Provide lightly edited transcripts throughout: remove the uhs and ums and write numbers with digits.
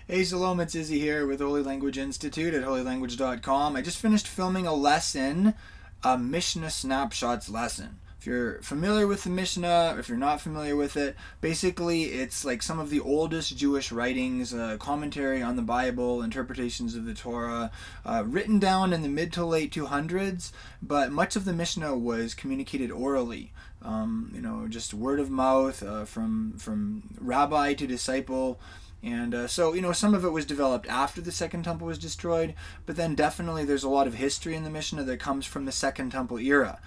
Hey, Shalom, it's Izzy here with Holy Language Institute at holylanguage.com. I just finished filming a lesson, a Mishnah Snapshots lesson. If you're familiar with the Mishnah, or if you're not familiar with it, basically it's like some of the oldest Jewish writings, commentary on the Bible, interpretations of the Torah, written down in the mid to late 200s, but much of the Mishnah was communicated orally. Just word of mouth from rabbi to disciple. And so some of it was developed after the Second Temple was destroyed, but then definitely there's a lot of history in the Mishnah that comes from the Second Temple era,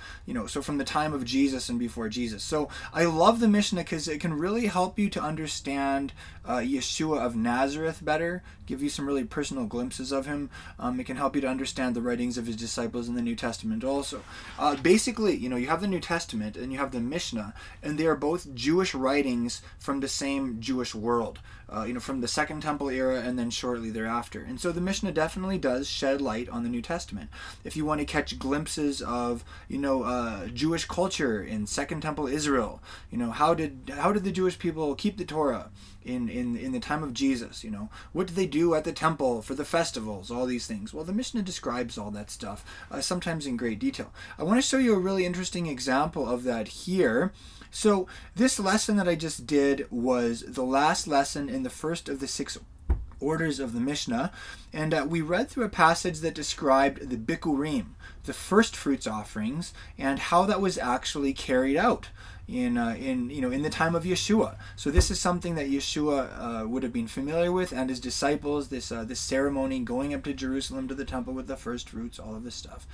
so from the time of Jesus and before Jesus. So I love the Mishnah because it can really help you to understand Yeshua of Nazareth better, give you some really personal glimpses of him. It can help you to understand the writings of his disciples in the New Testament also. Basically, you have the New Testament and you have the Mishnah, and they are both Jewish writings from the same Jewish world. From the Second Temple era and then shortly thereafter. And so the Mishnah definitely does shed light on the New Testament. If you want to catch glimpses of, Jewish culture in Second Temple Israel, how did the Jewish people keep the Torah in the time of Jesus? What did they do at the temple for the festivals? All these things. Well, the Mishnah describes all that stuff, sometimes in great detail. I want to show you a really interesting example of that here. So this lesson that I just did was the last lesson in the first of the 6 orders of the Mishnah, and we read through a passage that described the Bikurim, the first fruits offerings, and how that was actually carried out in the time of Yeshua. So this is something that Yeshua would have been familiar with, and his disciples, this ceremony, going up to Jerusalem to the temple with the first fruits, all of this stuff.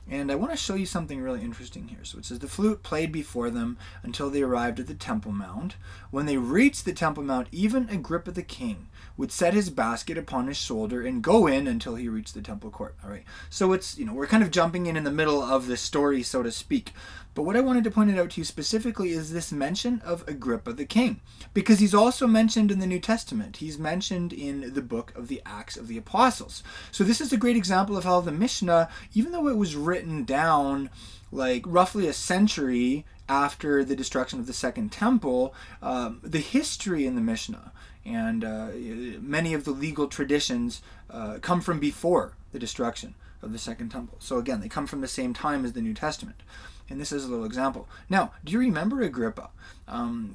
And I want to show you something really interesting here. So it says, the flute played before them until they arrived at the Temple Mount. When they reached the Temple Mount, even Agrippa the king would set his basket upon his shoulder and go in until he reached the temple court. All right. So it's, we're kind of jumping in the middle of the story, so to speak. But what I wanted to point it out to you specifically is this mention of Agrippa the king, because he's also mentioned in the New Testament. He's mentioned in the book of the Acts of the Apostles. So this is a great example of how the Mishnah, even though it was written down like roughly a century after the destruction of the Second Temple, the history in the Mishnah and many of the legal traditions come from before the destruction of the Second Temple. So again, they come from the same time as the New Testament. And this is a little example. Now, do you remember Agrippa?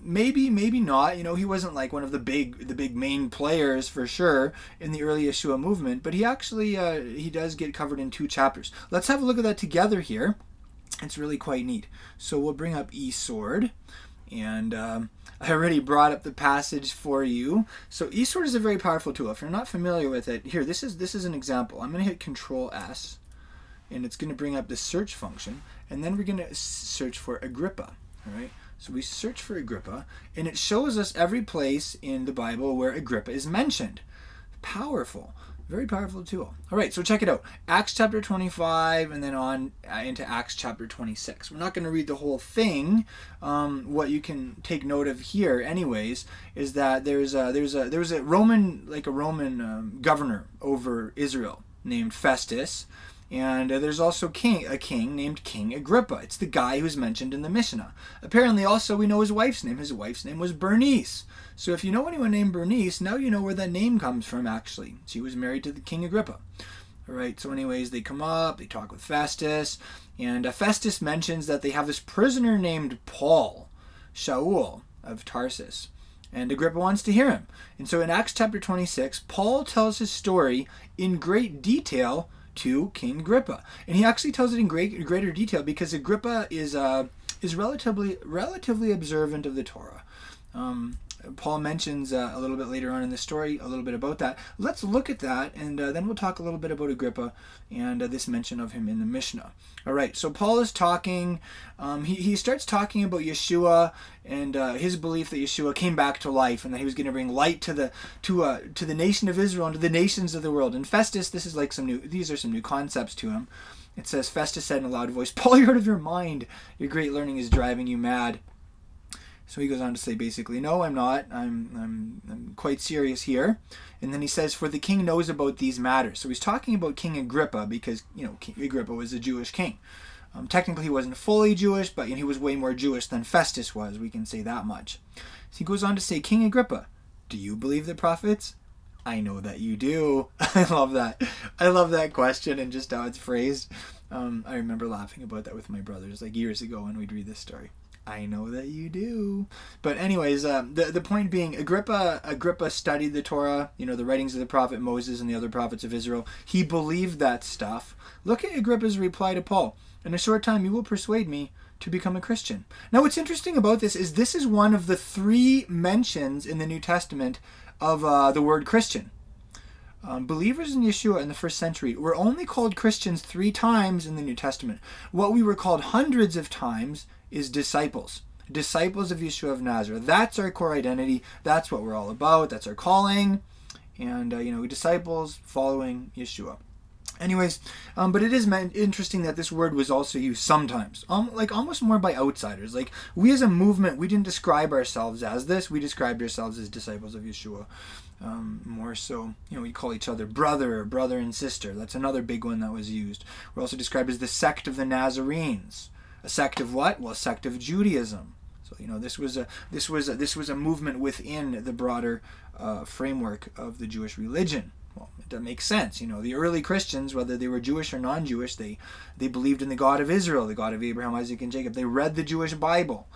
Maybe not. He wasn't like one of the big main players for sure in the early Yeshua movement, but he actually he does get covered in 2 chapters. Let's have a look at that together here. It's really quite neat. So we'll bring up eSword, and I already brought up the passage for you. So eSword is a very powerful tool. If you're not familiar with it, here, this is an example. I'm going to hit Control S, and it's going to bring up the search function, and then we're going to search for Agrippa. All right. So we search for Agrippa, and it shows us every place in the Bible where Agrippa is mentioned. Powerful. Very powerful tool. All right, so check it out. Acts chapter 25 and then on into Acts chapter 26. We're not going to read the whole thing. What you can take note of here anyways is that there was a Roman governor over Israel named Festus. And there's also a king named King Agrippa. It's the guy who's mentioned in the Mishnah. Apparently also we know his wife's name. His wife's name was Bernice. So if you know anyone named Bernice, now you know where that name comes from actually. She was married to the King Agrippa. All right, so anyways, they come up, they talk with Festus, and Festus mentions that they have this prisoner named Paul, Shaul of Tarsus. And Agrippa wants to hear him. And so in Acts chapter 26, Paul tells his story in great detail to King Agrippa, and he actually tells it in greater detail because Agrippa is relatively observant of the Torah. Paul mentions a little bit later on in the story a little bit about that. Let's look at that, and then we'll talk a little bit about Agrippa and this mention of him in the Mishnah. All right, so Paul is talking. He starts talking about Yeshua and his belief that Yeshua came back to life and that he was going to bring light to the nation of Israel and to the nations of the world. And Festus, these are some new concepts to him. It says, Festus said in a loud voice, "Paul, you're out of your mind. Your great learning is driving you mad." So he goes on to say basically, "No, I'm not. I'm quite serious here." And then he says, "For the king knows about these matters." So he's talking about King Agrippa because, King Agrippa was a Jewish king. Technically he wasn't fully Jewish, but he was way more Jewish than Festus was. We can say that much. So he goes on to say, "King Agrippa, do you believe the prophets?" I know that you do. I love that. I love that question and just how it's phrased. I remember laughing about that with my brothers like years ago when we'd read this story. I know that you do. But anyways, the point being, Agrippa studied the Torah, the writings of the prophet Moses and the other prophets of Israel. He believed that stuff. Look at Agrippa's reply to Paul. In a short time, you will persuade me to become a Christian. Now, what's interesting about this is one of the 3 mentions in the New Testament of the word Christian. Believers in Yeshua in the first century were only called Christians 3 times in the New Testament. What we were called hundreds of times is disciples. Disciples of Yeshua of Nazareth. That's our core identity. That's what we're all about. That's our calling. And, disciples following Yeshua. Anyways, but it is interesting that this word was also used sometimes, like almost more by outsiders. Like we as a movement, we didn't describe ourselves as this. We described ourselves as disciples of Yeshua. More so, we call each other brother and sister. That's another big one that was used. We're also described as the sect of the Nazarenes. A sect of what? Well, a sect of Judaism. So this was a movement within the broader framework of the Jewish religion. Well, that makes sense. The early Christians, whether they were Jewish or non-Jewish, they believed in the God of Israel, the God of Abraham, Isaac, and Jacob. They read the Jewish Bible.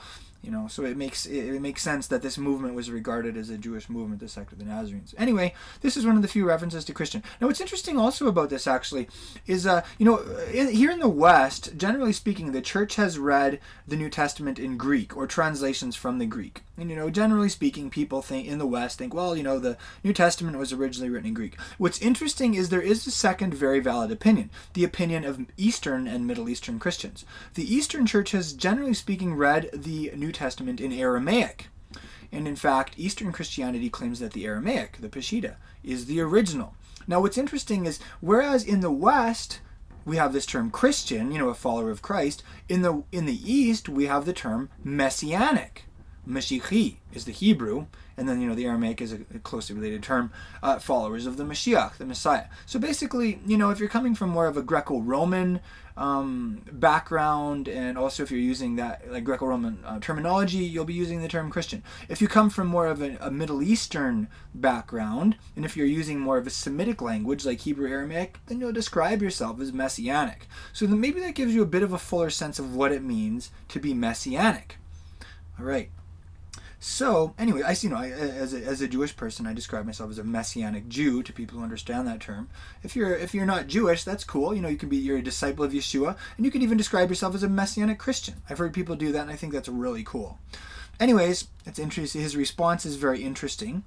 So it makes sense that this movement was regarded as a Jewish movement, the sect of the Nazarenes. Anyway, this is one of the few references to Christian. Now, what's interesting also about this actually is, here in the West, generally speaking, the church has read the New Testament in Greek or translations from the Greek. And, generally speaking, people in the West think, well, the New Testament was originally written in Greek. What's interesting is there is a second very valid opinion, the opinion of Eastern and Middle Eastern Christians. The Eastern Church has, generally speaking, read the New Testament in Aramaic. And in fact, Eastern Christianity claims that the Aramaic, the Peshitta, is the original. Now, what's interesting is, whereas in the West, we have this term Christian, a follower of Christ, in the East, we have the term Messianic. Mashiach is the Hebrew, and then, the Aramaic is a closely related term, followers of the Mashiach, the Messiah. So basically, if you're coming from more of a Greco-Roman background, and also if you're using that like Greco-Roman terminology, you'll be using the term Christian. If you come from more of a Middle Eastern background, and if you're using more of a Semitic language like Hebrew, Aramaic, then you'll describe yourself as Messianic. So then maybe that gives you a bit of a fuller sense of what it means to be Messianic. All right. So anyway, as a Jewish person, I describe myself as a Messianic Jew to people who understand that term. If you're not Jewish, that's cool. You're a disciple of Yeshua, and you can even describe yourself as a Messianic Christian. I've heard people do that, and I think that's really cool. Anyways, it's interesting. His response is very interesting.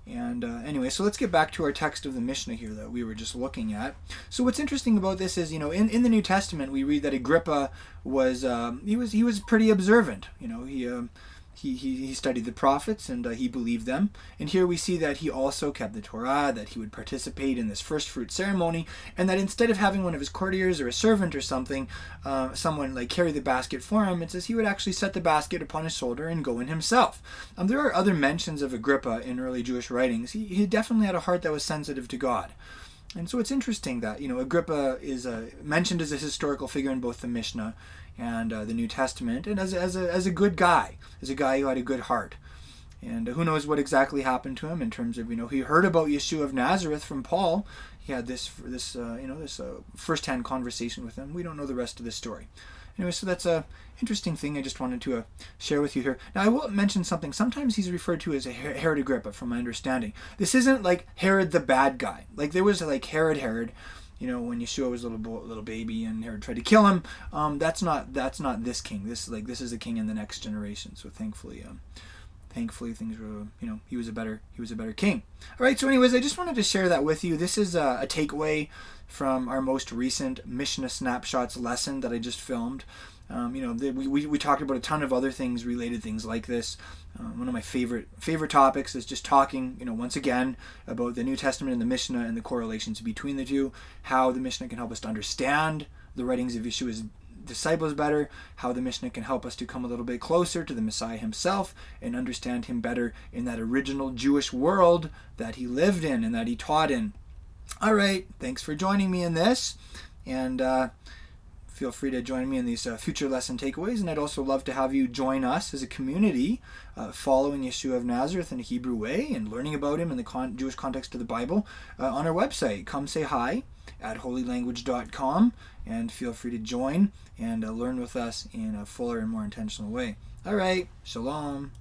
And anyway, so let's get back to our text of the Mishnah here that we were just looking at. So what's interesting about this is, in the New Testament, we read that Agrippa was he was pretty observant. He studied the prophets and he believed them. And here we see that he also kept the Torah, that he would participate in this first fruit ceremony, and that instead of having one of his courtiers or a servant or something, someone like carry the basket for him, it says he would actually set the basket upon his shoulder and go in himself. There are other mentions of Agrippa in early Jewish writings. He definitely had a heart that was sensitive to God. And so it's interesting that, Agrippa is mentioned as a historical figure in both the Mishnah and the New Testament, and as a good guy, as a guy who had a good heart. And who knows what exactly happened to him in terms of, he heard about Yeshua of Nazareth from Paul. He had this first-hand conversation with him. We don't know the rest of the story. Anyway, so that's a interesting thing I just wanted to share with you here. Now, I will mention something. Sometimes he's referred to as a Herod Agrippa, from my understanding. This isn't like Herod the bad guy. Like there was like Herod, when Yeshua was a little baby and Herod tried to kill him. That's not this king. This is a king in the next generation. So thankfully things were, he was a better king. All right. So anyways, I just wanted to share that with you. This is a takeaway from our most recent Mishnah Snapshots lesson that I just filmed. We talked about a ton of other things, related things like this. One of my favorite topics is just talking, once again, about the New Testament and the Mishnah and the correlations between the two, how the Mishnah can help us to understand the writings of Yeshua's disciples better, how the Mishnah can help us to come a little bit closer to the Messiah himself and understand him better in that original Jewish world that he lived in and that he taught in. All right, thanks for joining me in this, and feel free to join me in these future lesson takeaways. And I'd also love to have you join us as a community following Yeshua of Nazareth in a Hebrew way and learning about him in the Jewish context of the Bible on our website. Come say hi at holylanguage.com and feel free to join and learn with us in a fuller and more intentional way. All right, shalom.